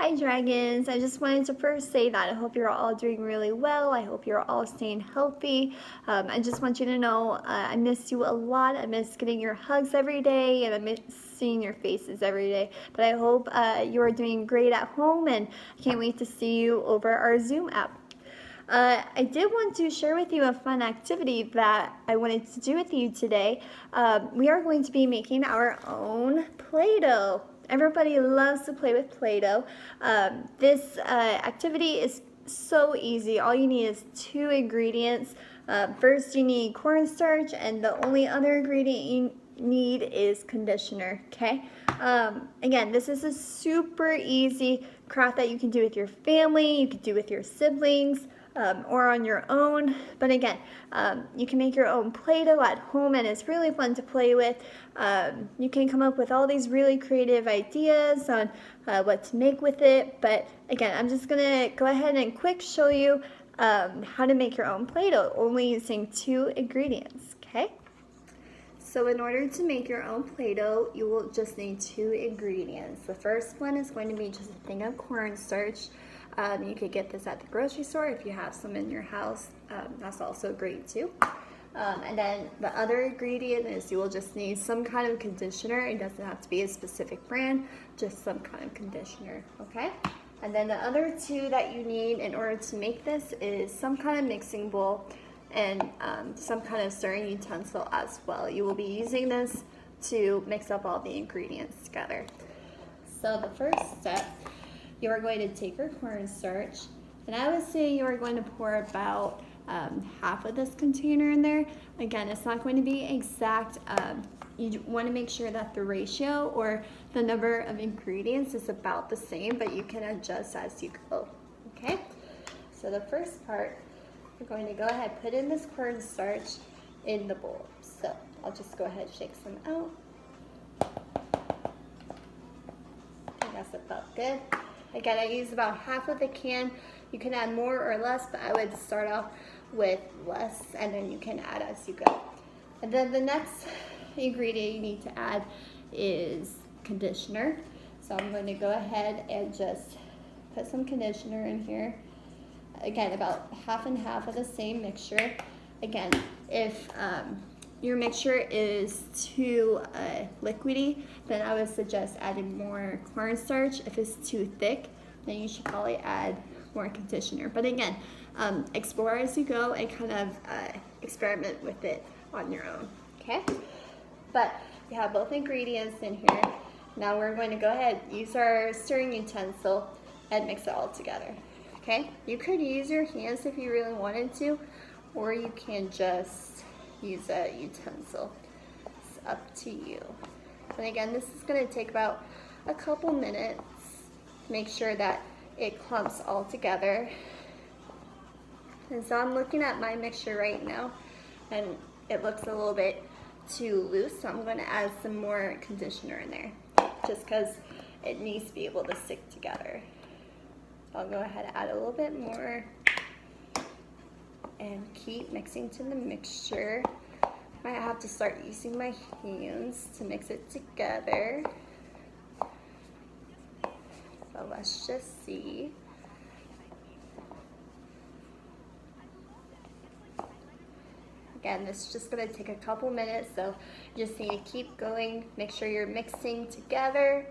Hi dragons, I just wanted to first say that I hope you're all doing really well. I hope you're all staying healthy. I just want you to know I miss you a lot. I miss getting your hugs every day and I miss seeing your faces every day. But I hope you are doing great at home and I can't wait to see you over our Zoom app. I did want to share with you a fun activity that I wanted to do with you today. We are going to be making our own Play-Doh. Everybody loves to play with Play-Doh. This activity is so easy. All you need is 2 ingredients. First, you need cornstarch, and the only other ingredient you need is conditioner, okay? Again, this is a super easy craft that you can do with your family, you can do with your siblings, or on your own. But again, you can make your own Play-Doh at home and it's really fun to play with. You can come up with all these really creative ideas on what to make with it. But again, I'm just gonna go ahead and quick show you how to make your own Play-Doh, only using 2 ingredients, okay? So in order to make your own Play-Doh, you will just need 2 ingredients. The first one is going to be just a thing of cornstarch. You could get this at the grocery store if you have some in your house. That's also great too. And then the other ingredient is you will just need some kind of conditioner. It doesn't have to be a specific brand, just some kind of conditioner, okay? And then the other 2 that you need in order to make this is some kind of mixing bowl and some kind of stirring utensil as well. You will be using this to mix up all the ingredients together. So the first step, you are going to take your cornstarch, and I would say you are going to pour about half of this container in there. Again, it's not going to be exact. You want to make sure that the ratio or the number of ingredients is about the same, but you can adjust as you go, okay? So the first part, we're going to go ahead and put in this cornstarch in the bowl. So I'll just go ahead and shake some out. I think that's about good. Again, I use about half of the can. You can add more or less, but I would start off with less and then you can add as you go. And then the next ingredient you need to add is conditioner. So I'm going to go ahead and just put some conditioner in here. Again, about half and half of the same mixture. Again, if your mixture is too liquidy, then I would suggest adding more cornstarch. If it's too thick, then you should probably add more conditioner. But again, explore as you go and kind of experiment with it on your own, okay? But you have both ingredients in here. Now we're going to go ahead, use our stirring utensil and mix it all together, okay? You could use your hands if you really wanted to, or you can just use a utensil. It's up to you. And again, this is going to take about a couple minutes to make sure that it clumps all together. And so I'm looking at my mixture right now and it looks a little bit too loose, so I'm going to add some more conditioner in there just because it needs to be able to stick together. So I'll go ahead and add a little bit more and keep mixing to the mixture. I have to start using my hands to mix it together. So let's just see. Again, this is just going to take a couple minutes, so you just need to keep going, make sure you're mixing together.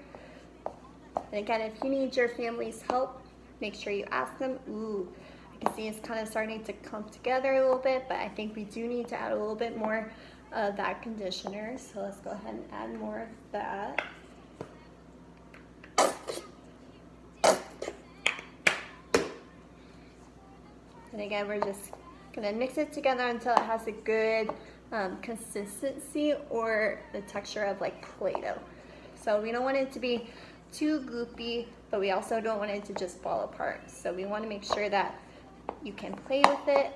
And again, if you need your family's help, make sure you ask them. Ooh, I can see it's kind of starting to clump together a little bit, but I think we do need to add a little bit more of that conditioner. So let's go ahead and add more of that. And again, we're just gonna mix it together until it has a good consistency or the texture of like Play-Doh. So we don't want it to be too goopy, but we also don't want it to just fall apart. So we want to make sure that you can play with it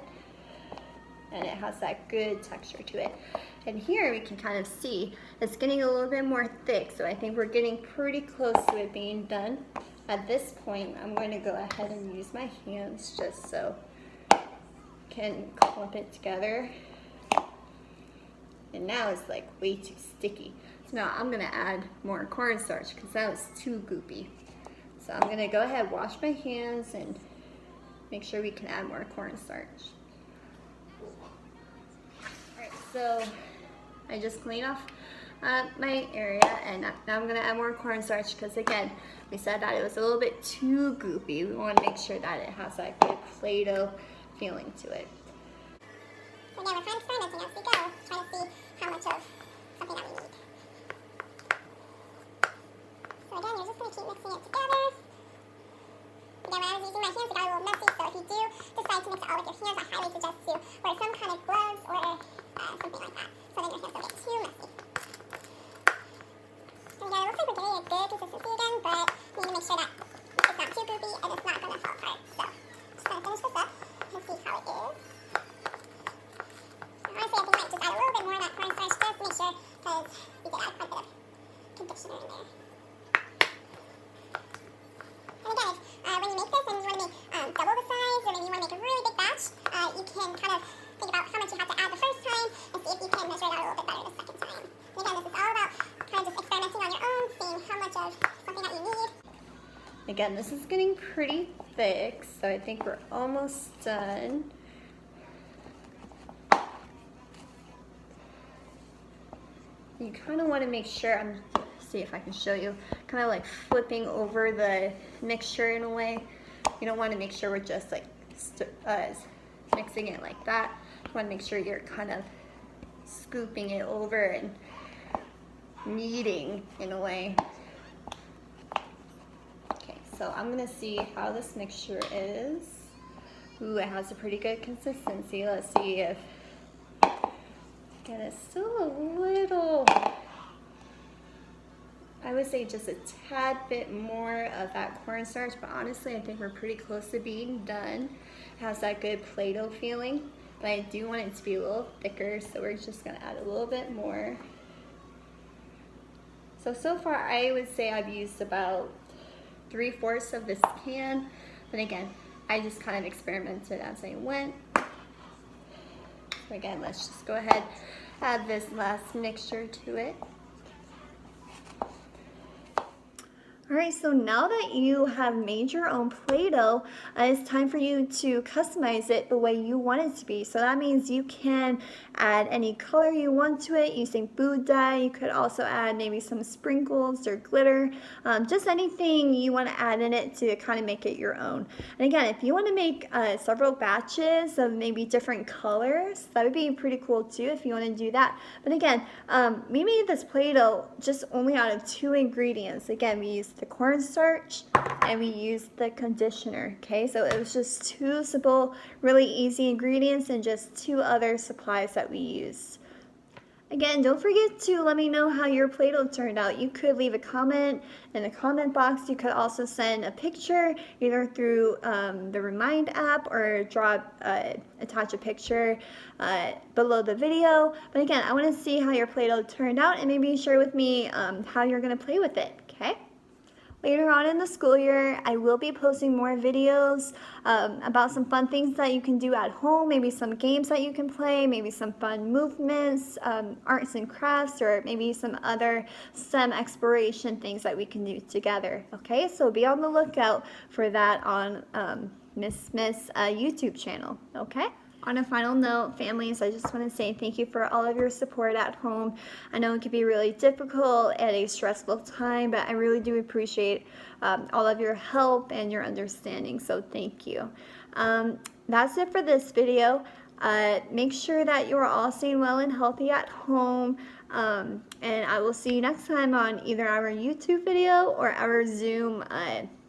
and it has that good texture to it. And here we can kind of see it's getting a little bit more thick, so I think we're getting pretty close to it being done. At this point, I'm going to go ahead and use my hands just so I can clump it together. And now it's like way too sticky. So now I'm gonna add more cornstarch because that was too goopy. So I'm gonna go ahead, wash my hands, and make sure we can add more cornstarch. Alright, so I just cleaned off my area, and now I'm gonna add more cornstarch because again, we said that it was a little bit too goopy. We want to make sure that it has that good Play-Doh feeling to it. So again, we're kind of experimenting as we go, trying to see how much of something that we need. So again, you're just going to keep mixing it together. Again, when I was using my hands, it got a little messy, so if you do decide to mix it all with your hands, I highly suggest to wear some kind of gloves or something like that, so then your hands don't get too messy. And again, it looks like we're getting a good consistency again, but we need to make sure that it's not too goopy and it's not going to fall apart. So, just going to finish this up and see how it is. Honestly, I think I might just add a little bit more of that cornstarch just to make sure, because we did add quite a bit of conditioner in there. And again, when you make this and you want to make double the size, or maybe you want to make a really big batch, you can kind of think about how much you have to add the first time and see if you can measure it out a little bit better the second time. And again, this is all about kind of just experimenting on your own, seeing how much of something that you need. Again, this is getting pretty thick, so I think we're almost done. You kind of want to make sure, see if I can show you, kind of like flipping over the mixture in a way. You don't want to make sure we're just like mixing it like that. You want to make sure you're kind of scooping it over and kneading in a way. Okay, so I'm going to see how this mixture is. Ooh, it has a pretty good consistency. Let's see if, again, it's still a little, I would say just a tad bit more of that cornstarch, but honestly I think we're pretty close to being done. It has that good Play-Doh feeling, but I do want it to be a little thicker, so we're just going to add a little bit more. So far I would say I've used about 3/4 of this can, but again, I just kind of experimented as I went. So again, let's just go ahead, add this last mixture to it. Alright, so now that you have made your own Play-Doh, it's time for you to customize it the way you want it to be. So that means you can add any color you want to it using food dye. You could also add maybe some sprinkles or glitter, just anything you want to add in it to kind of make it your own. And again, if you want to make several batches of maybe different colors, that would be pretty cool too if you want to do that. But again, we made this Play-Doh just only out of 2 ingredients. Again, we used the cornstarch and we used the conditioner. Okay, so it was just 2 simple, really easy ingredients and just 2 other supplies that we used. Again, don't forget to let me know how your Play-Doh turned out. You could leave a comment in the comment box. You could also send a picture either through the Remind app or attach a picture below the video. But again, I want to see how your Play-Doh turned out and maybe share with me how you're going to play with it. Okay? Later on in the school year, I will be posting more videos about some fun things that you can do at home, maybe some games that you can play, maybe some fun movements, arts and crafts, or maybe some other STEM exploration things that we can do together. Okay, so be on the lookout for that on Miss YouTube channel. Okay. On a final note, families, I just want to say thank you for all of your support at home. I know it can be really difficult at a stressful time, but I really do appreciate all of your help and your understanding, so thank you. That's it for this video. Make sure that you are all staying well and healthy at home, and I will see you next time on either our YouTube video or our Zoom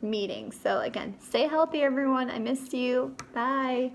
meeting. So again, stay healthy, everyone. I missed you. Bye.